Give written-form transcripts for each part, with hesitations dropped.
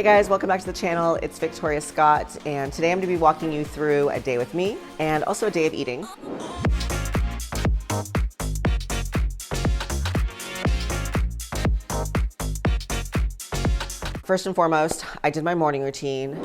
Hey guys, welcome back to the channel. It's Victoria Scott, and today I'm going to be walking you through a day with me and also a day of eating. First and foremost, I did my morning routine.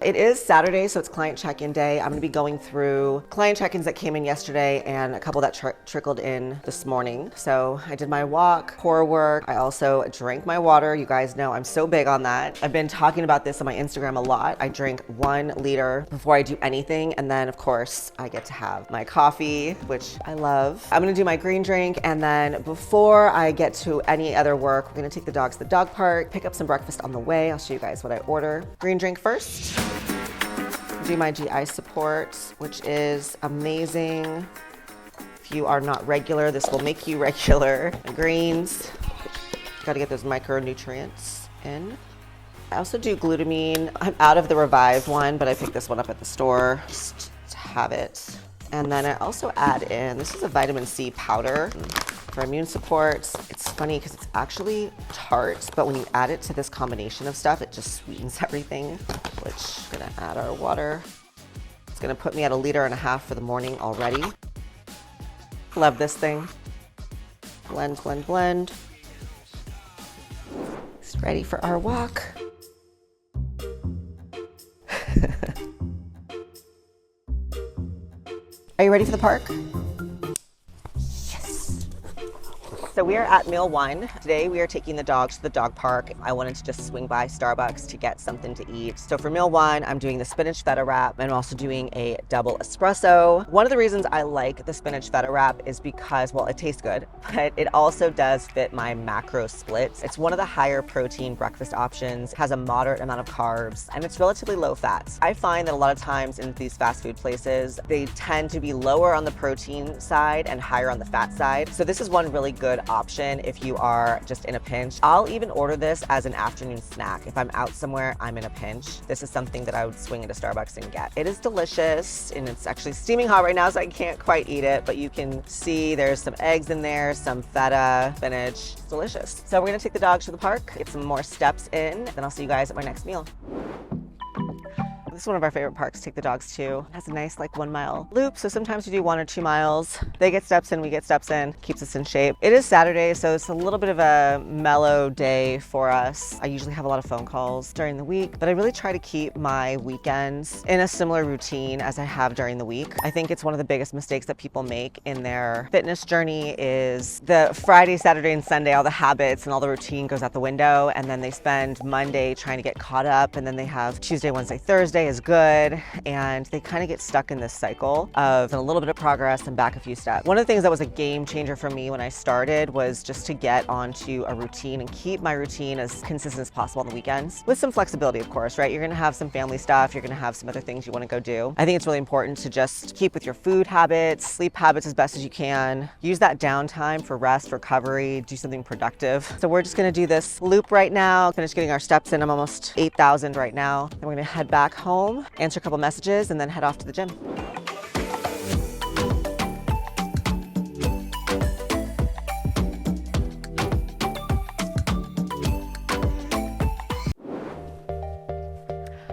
It is Saturday, so it's client check-in day. I'm gonna be going through client check-ins that came in yesterday and a couple that trickled in this morning. So I did my walk, core work. I also drank my water. You guys know I'm so big on that. I've been talking about this on my Instagram a lot. I drink 1 liter before I do anything. And then of course I get to have my coffee, which I love. I'm gonna do my green drink. And then before I get to any other work, we're gonna take the dogs to the dog park, pick up some breakfast on the way. I'll show you guys what I order. Green drink first. Do my GI support, which is amazing. If you are not regular, this will make you regular. Greens, gotta get those micronutrients in. I also do glutamine. I'm out of the Revive one, but I picked this one up at the store just to have it. And then I also add in, this is a vitamin C powder for immune support. It's funny because it's actually tart, but when you add it to this combination of stuff, it just sweetens everything, which I'm gonna add our water. It's gonna put me at 1.5 liters for the morning already. Love this thing. Blend, blend, blend. It's ready for our walk. Are you ready for the park? So we are at meal 1. Today we are taking the dogs to the dog park. I wanted to just swing by Starbucks to get something to eat. So for meal 1, I'm doing the spinach feta wrap and I'm also doing a double espresso. One of the reasons I like the spinach feta wrap is because, well, it tastes good, but it also does fit my macro splits. It's one of the higher protein breakfast options, has a moderate amount of carbs, and it's relatively low fat. I find that a lot of times in these fast food places, they tend to be lower on the protein side and higher on the fat side. So this is one really good option if you are just in a pinch. I'll even order this as an afternoon snack. If I'm out somewhere, I'm in a pinch. This is something that I would swing into Starbucks and get. It is delicious, and it's actually steaming hot right now, so I can't quite eat it, but you can see there's some eggs in there, some feta, spinach. It's delicious. So we're gonna take the dogs to the park, get some more steps in, then I'll see you guys at my next meal. This is one of our favorite parks to take the dogs to. It has a nice 1 mile loop, so sometimes we do 1 or 2 miles. They get steps in, we get steps in, keeps us in shape. It is Saturday, so it's a little bit of a mellow day for us. I usually have a lot of phone calls during the week, but I really try to keep my weekends in a similar routine as I have during the week. I think it's one of the biggest mistakes that people make in their fitness journey is the Friday, Saturday, and Sunday, all the habits and all the routine goes out the window, and then they spend Monday trying to get caught up, and then they have Tuesday, Wednesday, Thursday is good, and they kind of get stuck in this cycle of a little bit of progress and back a few steps. One of the things that was a game changer for me when I started was just to get onto a routine and keep my routine as consistent as possible on the weekends, with some flexibility, of course, right? You're gonna have some family stuff, you're gonna have some other things you wanna go do. I think it's really important to just keep with your food habits, sleep habits as best as you can, use that downtime for rest, recovery, do something productive. So we're just gonna do this loop right now, finish getting our steps in. I'm almost 8,000 right now. Then we're gonna head back home, answer a couple messages, and then head off to the gym.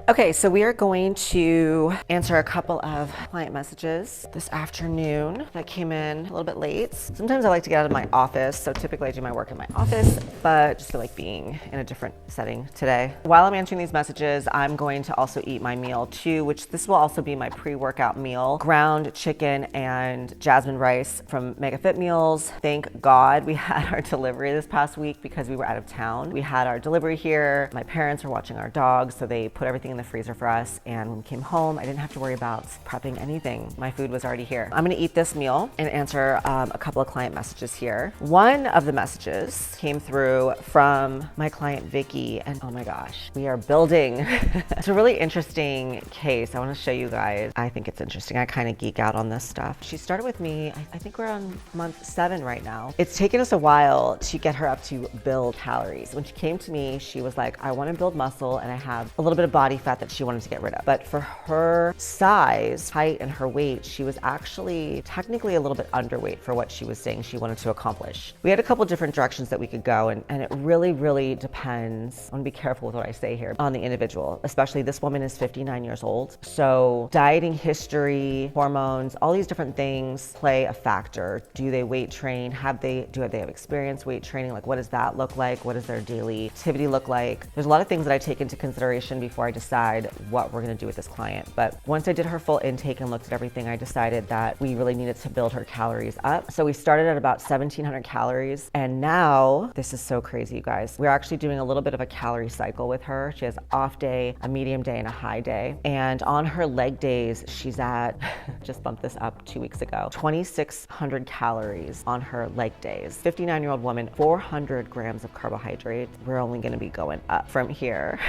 Okay, so we are going to answer a couple of client messages this afternoon that came in a little bit late. Sometimes I like to get out of my office, so typically I do my work in my office, but just feel like being in a different setting today. While I'm answering these messages, I'm going to also eat my meal too, which this will also be my pre-workout meal. Ground chicken and jasmine rice from MegaFit meals. Thank God we had our delivery this past week because we were out of town. We had our delivery here. My parents were watching our dogs, so they put everything in the freezer for us, and when we came home, I didn't have to worry about prepping anything. My food was already here. I'm gonna eat this meal and answer a couple of client messages here. One of the messages came through from my client Vicky, and oh my gosh, we are building. It's a really interesting case. I wanna show you guys. I think it's interesting. I kind of geek out on this stuff. She started with me, I think we're on month 7 right now. It's taken us a while to get her up to build calories. When she came to me, she was like, I wanna build muscle and I have a little bit of body fat that she wanted to get rid of. But for her size, height, and her weight, she was actually technically a little bit underweight for what she was saying she wanted to accomplish. We had a couple different directions that we could go, and it really depends. I want to be careful with what I say here on the individual, especially this woman is 59 years old. So dieting history, hormones, all these different things play a factor. Do they weight train? Do they have experience weight training? Like, what does that look like? What does their daily activity look like? There's a lot of things that I take into consideration before I decide what we're going to do with this client. But once I did her full intake and looked at everything, I decided that we really needed to build her calories up. So we started at about 1,700 calories. And now, this is so crazy, you guys. We're actually doing a little bit of a calorie cycle with her. She has an off day, a medium day, and a high day. And on her leg days, she's at, just bumped this up 2 weeks ago, 2,600 calories on her leg days. 59-year-old woman, 400 grams of carbohydrate. We're only gonna be going up from here.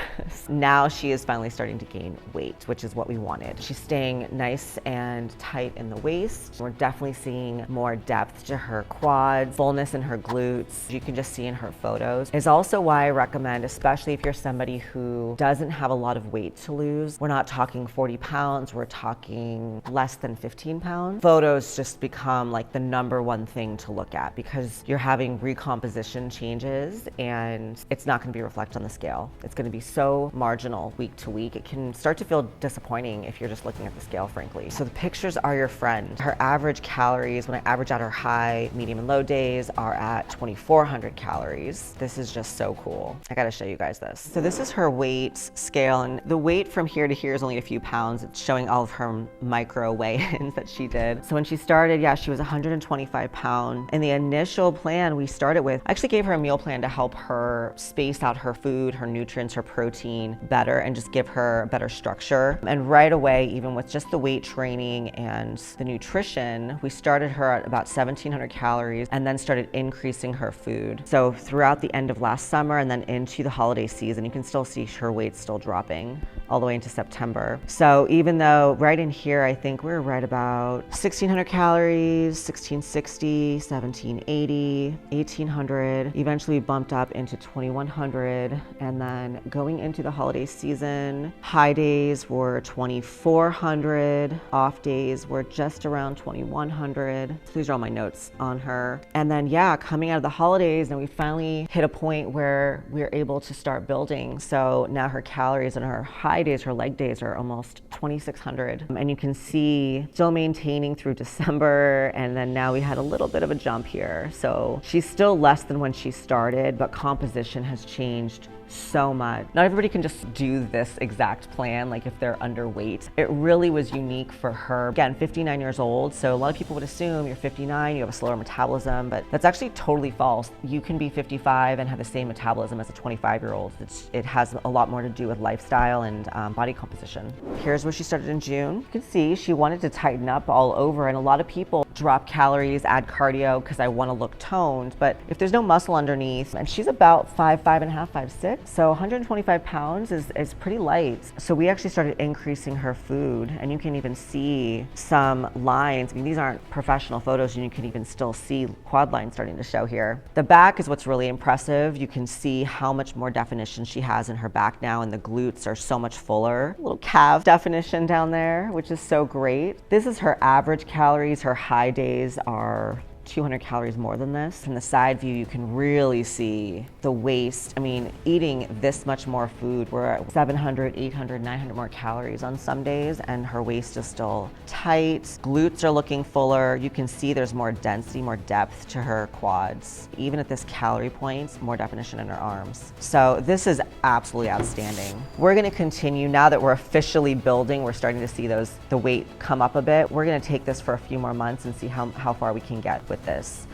Now she is finally starting to gain weight, which is what we wanted. She's staying nice and tight in the waist. We're definitely seeing more depth to her quads, fullness in her glutes. You can just see in her photos. Is also why I recommend, especially if you're somebody who doesn't have a lot of weight to lose. We're not talking 40 pounds, we're talking less than 15 pounds. Photos just become like the #1 thing to look at because you're having recomposition changes and it's not gonna be reflected on the scale. It's gonna be so marginal week to week. It can start to feel disappointing if you're just looking at the scale, frankly. So the pictures are your friend. Her average calories, when I average out her high, medium, and low days, are at 2,400 calories. This is just so cool. I gotta show you guys this. So this is her weight scale, and the weight from here to here is only a few pounds. It's showing all of her micro weigh-ins that she did. So when she started, yeah, she was 125 pounds. In the initial plan we started with, I actually gave her a meal plan to help her space out her food, her nutrients, her protein better, and just give her better structure. And right away, even with just the weight training and the nutrition, we started her at about 1,700 calories and then started increasing her food. So throughout the end of last summer and then into the holiday season, you can still see her weight still dropping all the way into September. So even though right in here, I think we're right about 1,600 calories, 1,660, 1,780, 1,800. Eventually bumped up into 2,100. And then going into the holiday season, high days were 2,400. Off days were just around 2,100. So these are all my notes on her. And then, yeah, coming out of the holidays, and we finally hit a point where we were able to start building. So now her calories and her high days, her leg days, are almost 2,600. And you can see still maintaining through December. And then now we had a little bit of a jump here. So she's still less than when she started, but composition has changed so much. Not everybody can just do this exact plan, like if they're underweight. It really was unique for her. Again, 59 years old, so a lot of people would assume you're 59, you have a slower metabolism, but that's actually totally false. You can be 55 and have the same metabolism as a 25-year-old. It has a lot more to do with lifestyle and body composition. Here's where she started in June. You can see she wanted to tighten up all over, and a lot of people drop calories, add cardio because I want to look toned, but if there's no muscle underneath, and she's about 5'5.5", 5'6", so 125 pounds is pretty light. So we actually started increasing her food, and you can even see some lines. I mean, these aren't professional photos, and you can even still see quad lines starting to show here. The back is what's really impressive. You can see how much more definition she has in her back now, and the glutes are so much fuller. A little calf definition down there, which is so great. This is her average calories. Her high days are 200 calories more than this. From the side view, you can really see the waist. I mean, eating this much more food, we're at 700, 800, 900 more calories on some days, and her waist is still tight. Glutes are looking fuller. You can see there's more density, more depth to her quads. Even at this calorie point, more definition in her arms. So this is absolutely outstanding. We're gonna continue, now that we're officially building, we're starting to see the weight come up a bit. We're gonna take this for a few more months and see how far we can get with this.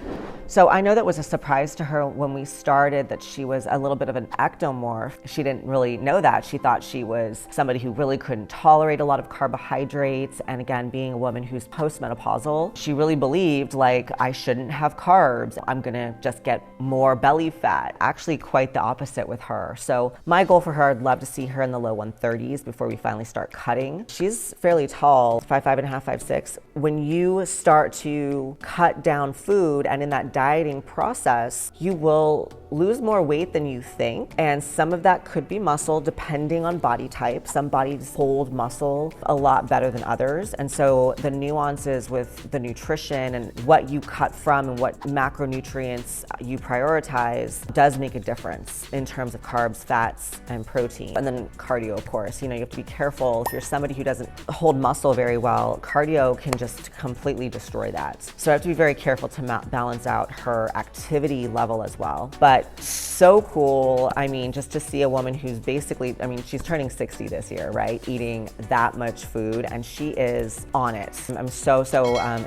So I know that was a surprise to her when we started that she was a little bit of an ectomorph. She didn't really know that. She thought she was somebody who really couldn't tolerate a lot of carbohydrates. And again, being a woman who's postmenopausal, she really believed like, I shouldn't have carbs. I'm gonna just get more belly fat. Actually quite the opposite with her. So my goal for her, I'd love to see her in the low 130s before we finally start cutting. She's fairly tall, 5'5.5", 5'6". When you start to cut down food, and in that dieting process, you will lose more weight than you think. And some of that could be muscle depending on body type. Some bodies hold muscle a lot better than others. And so the nuances with the nutrition and what you cut from and what macronutrients you prioritize does make a difference in terms of carbs, fats, and protein. And then cardio, of course. You know, you have to be careful. If you're somebody who doesn't hold muscle very well, cardio can just completely destroy that. So I have to be very careful to balance out her activity level as well. But so cool. I mean, just to see a woman who's basically, I mean, she's turning 60 this year, right? Eating that much food, and she is on it. I'm so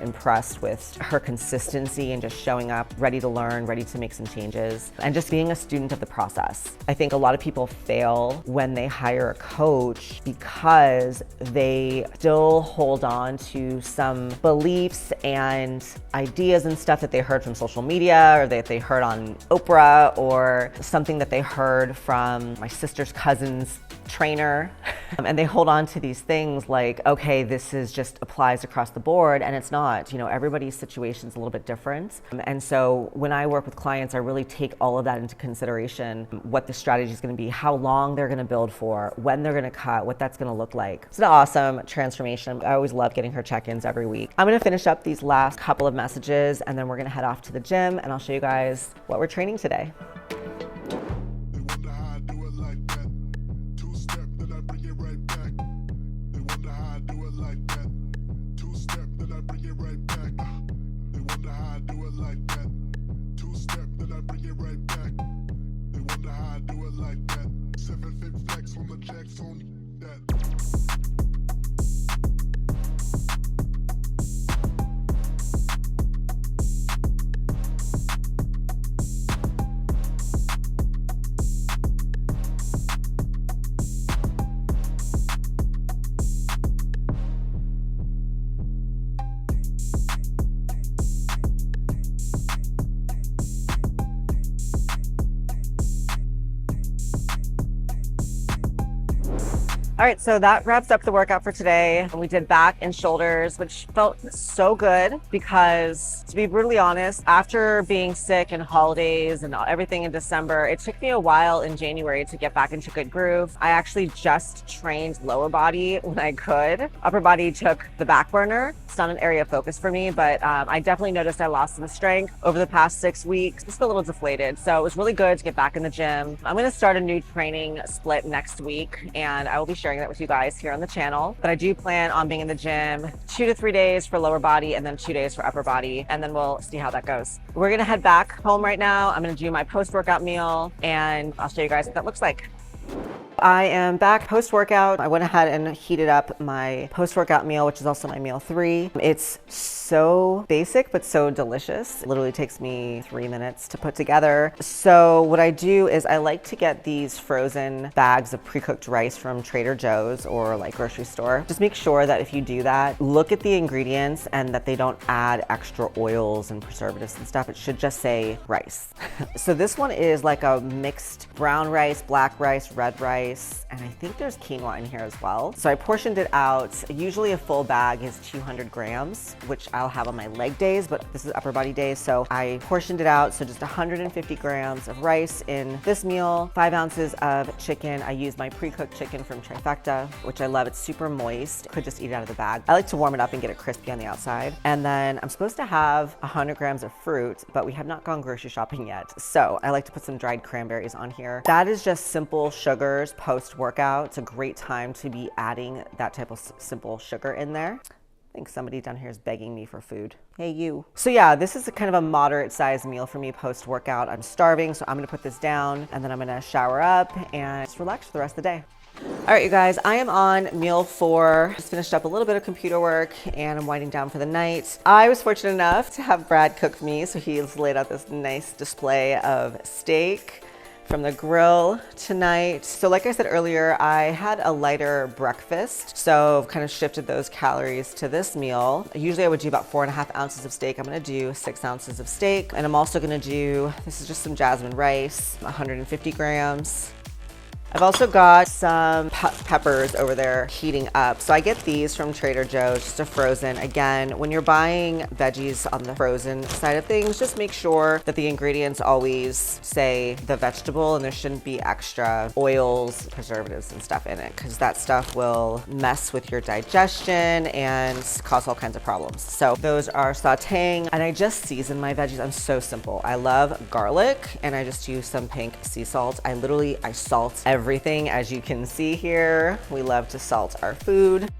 impressed with her consistency and just showing up, ready to learn, ready to make some changes, and just being a student of the process. I think a lot of people fail when they hire a coach because they still hold on to some beliefs and ideas and stuff that they heard from social media, or that they heard on Oprah, or something that they heard from my sister's cousin's trainer. And they hold on to these things like, okay, this is just applies across the board, and it's not. You know, everybody's situation is a little bit different. And so when I work with clients, I really take all of that into consideration, what the strategy is going to be, how long they're going to build for, when they're going to cut, what that's going to look like. It's an awesome transformation. I always love getting her check-ins every week. I'm going to finish up these last couple of messages, and then we're going to head off to the gym, and I'll show you guys what we're training today. All right, so that wraps up the workout for today. We did back and shoulders, which felt so good because, to be brutally honest, after being sick and holidays and everything in December, it took me a while in January to get back into good groove. I actually just trained lower body when I could. Upper body took the back burner. It's not an area of focus for me, but I definitely noticed I lost some strength over the past 6 weeks. Just a little deflated. So it was really good to get back in the gym. I'm going to start a new training split next week, and I will be sharing that with you guys here on the channel. But I do plan on being in the gym 2 to 3 days for lower body and then 2 days for upper body, and then we'll see how that goes. We're gonna head back home right now. I'm gonna do my post-workout meal, and I'll show you guys what that looks like. I am back post-workout. I went ahead and heated up my post-workout meal, which is also my meal 3. It's so basic, but so delicious. It literally takes me 3 minutes to put together. So what I do is I like to get these frozen bags of pre-cooked rice from Trader Joe's or like grocery store. Just make sure that if you do that, look at the ingredients and that they don't add extra oils and preservatives and stuff. It should just say rice. So this one is like a mixed brown rice, black rice, red rice, and I think there's quinoa in here as well. So I portioned it out. Usually a full bag is 200 grams, which I'll have on my leg days, but this is upper body days. So I portioned it out. So just 150 grams of rice in this meal, 5 ounces of chicken. I use my pre-cooked chicken from Trifecta, which I love. It's super moist. Could just eat it out of the bag. I like to warm it up and get it crispy on the outside. And then I'm supposed to have 100 grams of fruit, but we have not gone grocery shopping yet. So I like to put some dried cranberries on here. That is just simple sugars post-workout. It's a great time to be adding that type of simple sugar in there. I think somebody down here is begging me for food. Hey, you. So yeah, this is a kind of a moderate sized meal for me post-workout. I'm starving, so I'm gonna put this down and then I'm gonna shower up and just relax for the rest of the day. All right, you guys, I am on meal 4. Just finished up a little bit of computer work and I'm winding down for the night. I was fortunate enough to have Brad cook for me, so he's laid out this nice display of steak from the grill tonight. So like I said earlier, I had a lighter breakfast, so I've kind of shifted those calories to this meal. Usually I would do about 4.5 ounces of steak. I'm gonna do 6 ounces of steak, and I'm also gonna do, this is just some jasmine rice, 150 grams. I've also got some peppers over there heating up. So I get these from Trader Joe's, just a frozen. Again, when you're buying veggies on the frozen side of things, just make sure that the ingredients always say the vegetable and there shouldn't be extra oils, preservatives and stuff in it, because that stuff will mess with your digestion and cause all kinds of problems. So those are sauteing, and I just season my veggies. I'm so simple. I love garlic, and I just use some pink sea salt. I salt everything, as you can see here. We love to salt our food.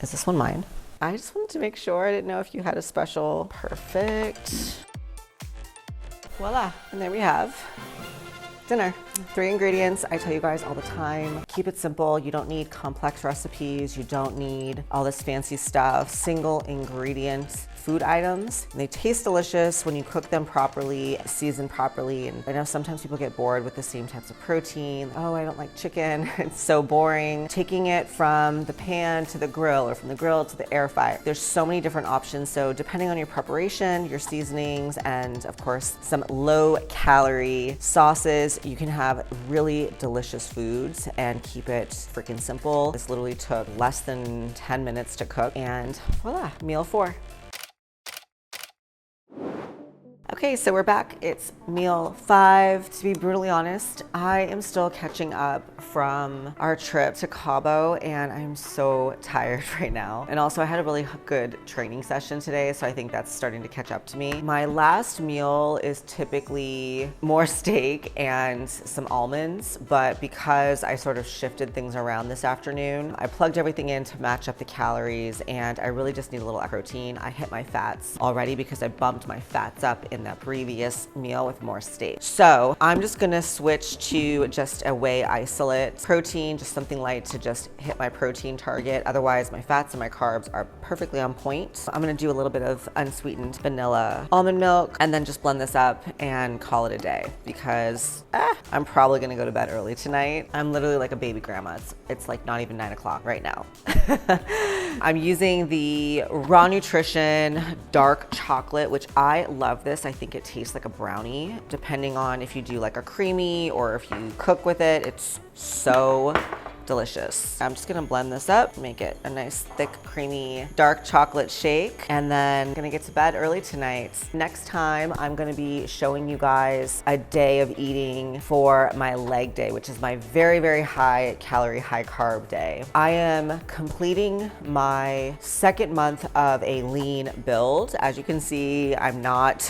Is this one mine? I just wanted to make sure. I didn't know if you had a special. Perfect. Voila, and there we have dinner. 3 ingredients. I tell you guys all the time, keep it simple. You don't need complex recipes. You don't need all this fancy stuff. Single ingredient food items. And they taste delicious when you cook them properly, season properly. And I know sometimes people get bored with the same types of protein. Oh, I don't like chicken. It's so boring. Taking it from the pan to the grill, or from the grill to the air fryer. There's so many different options. So depending on your preparation, your seasonings, and of course, some low calorie sauces, you can have really delicious foods and keep it freaking simple. This literally took less than 10 minutes to cook, and voila, meal 4. Okay, so we're back. It's meal 5. To be brutally honest, I am still catching up from our trip to Cabo, and I'm so tired right now. And also I had a really good training session today, so I think that's starting to catch up to me. My last meal is typically more steak and some almonds, but because I sort of shifted things around this afternoon, I plugged everything in to match up the calories, and I really just need a little protein. I hit my fats already because I bumped my fats up in that previous meal with more steak. So I'm just gonna switch to just a whey isolate protein, just something light to just hit my protein target. Otherwise, my fats and my carbs are perfectly on point. So I'm gonna do a little bit of unsweetened vanilla almond milk and then just blend this up and call it a day, because I'm probably gonna go to bed early tonight. I'm literally like a baby grandma. It's like not even 9 o'clock right now. I'm using the Raw Nutrition dark chocolate, which I love this. I think it tastes like a brownie, depending on if you do like a creamy or if you cook with it. It's so delicious. I'm just gonna blend this up, make it a nice thick creamy dark chocolate shake, and then I'm gonna get to bed early tonight. Next time I'm gonna be showing you guys a day of eating for my leg day, which is my very, very high calorie, high carb day. I am completing my 2nd month of a lean build. As you can see, I'm not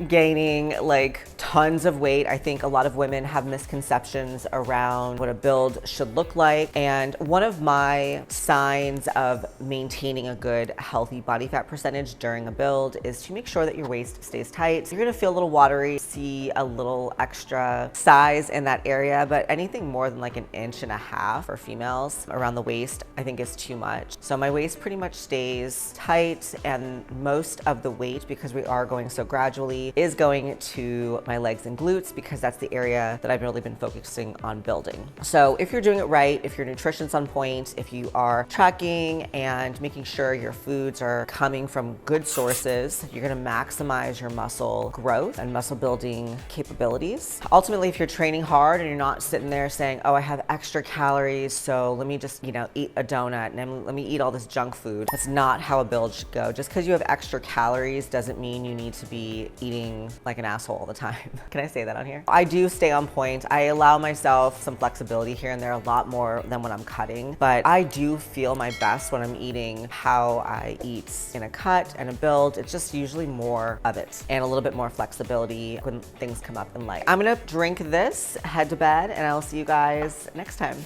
gaining like tons of weight. I think a lot of women have misconceptions around what a build should look like. And one of my signs of maintaining a good healthy body fat percentage during a build is to make sure that your waist stays tight. You're gonna feel a little watery, see a little extra size in that area, but anything more than like 1.5 inches for females around the waist, I think is too much. So my waist pretty much stays tight, and most of the weight, because we are going so gradually, is going to my legs and glutes, because that's the area that I've really been focusing on building. So if you're doing it right, if your nutrition's on point, if you are tracking and making sure your foods are coming from good sources, you're gonna maximize your muscle growth and muscle building capabilities. Ultimately, if you're training hard and you're not sitting there saying, oh, I have extra calories, so let me just, eat a donut and then let me eat all this junk food. That's not how a build should go. Just because you have extra calories doesn't mean you need to be eating like an asshole all the time. Can I say that on here? I do stay on point. I allow myself some flexibility here and there, a lot more than when I'm cutting, but I do feel my best when I'm eating how I eat in a cut and a build. It's just usually more of it and a little bit more flexibility when things come up in life. I'm gonna drink this, head to bed, and I'll see you guys next time.